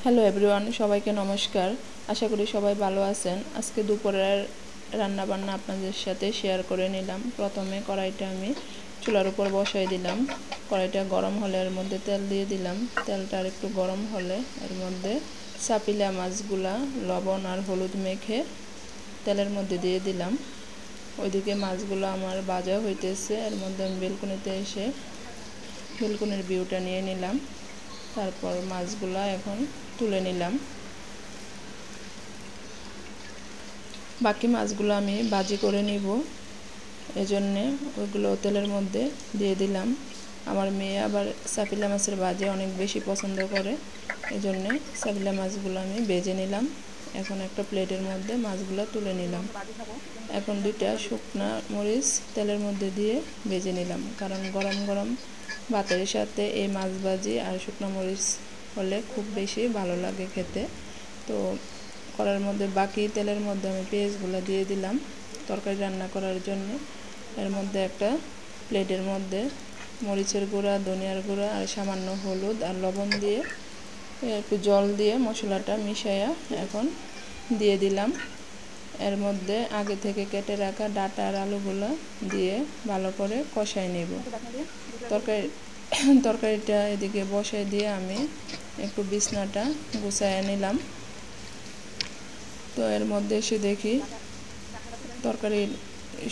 Hello everyone, সবাইকে নমস্কার। আশা করি সবাই ভালো আছেন। আজকে দুপুরের রান্না বান্না আপনাদের সাথে শেয়ার করে নিলাম। প্রথমে কড়াইটা আমি চুলার উপর বসাই দিলাম। কড়াইটা গরম হলে এর মধ্যে তেল দিয়ে দিলাম। তেলটা আর একটু গরম হলে এর মধ্যে চাপিলা মাছগুলা লবণ আর হলুদ মেখে তেলের মধ্যে দিয়ে দিলাম। ওইদিকে মাছগুলো আমার ভাজা হইতেছে। এর মধ্যে আমি বেলকুনিতে এসে বেলকুনির ভিউটা নিয়ে নিলাম। তারপর মাছগুলো এখন তুলে নিলাম। বাকি মাছগুলো আমি ভাজি করে নিব, এজন্যে ওইগুলো তেলের মধ্যে দিয়ে দিলাম। আমার মেয়ে আবার চাপিলা মাছের ভাজি অনেক বেশি পছন্দ করে, এজন্যে চাপিলা মাছগুলো আমি ভেজে নিলাম। এখন একটা প্লেটের মধ্যে মাছগুলো তুলে নিলাম। এখন দুইটা শুকনা মরিচ তেলের মধ্যে দিয়ে ভেজে নিলাম, কারণ গরম গরম ভাতের সাথে এই মাছ ভাজি আর শুকনো মরিচ হলে খুব বেশি ভালো লাগে খেতে। তো কড়াইয়ের মধ্যে বাকি তেলের মধ্যে আমি পেঁয়াজগুলো দিয়ে দিলাম তরকারি রান্না করার জন্য। এর মধ্যে একটা প্লেটের মধ্যে মরিচের গুঁড়া, ধনিয়ার গুঁড়া আর সামান্য হলুদ আর লবণ দিয়ে একটু জল দিয়ে মশলাটা মিশাইয়া এখন দিয়ে দিলাম। এর মধ্যে আগে থেকে কেটে রাখা ডাঁটা আর আলুগুলো দিয়ে ভালো করে কষাই নেব। তরকারিটা এদিকে বসাই দিয়ে আমি একটু বিছনাটা গুছাইয়া নিলাম। তো এর মধ্যে এসে দেখি তরকারির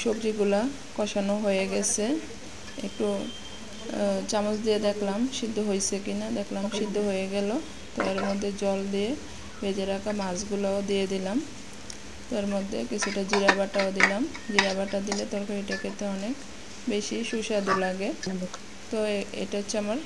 সবজিগুলা কষানো হয়ে গেছে। একটু চামচ দিয়ে দেখলাম সিদ্ধ হয়েছে কিনা, দেখলাম সিদ্ধ হয়ে গেল। তো এর মধ্যে জল দিয়ে ভেজে রাখা মাছগুলোও দিয়ে দিলাম। তো এর মধ্যে কিছুটা জিরা বাটাও দিলাম। জিরা বাটা দিলে তরকারিটা খেতে অনেক বেশি সুস্বাদু লাগে। তো এটা হচ্ছে আমার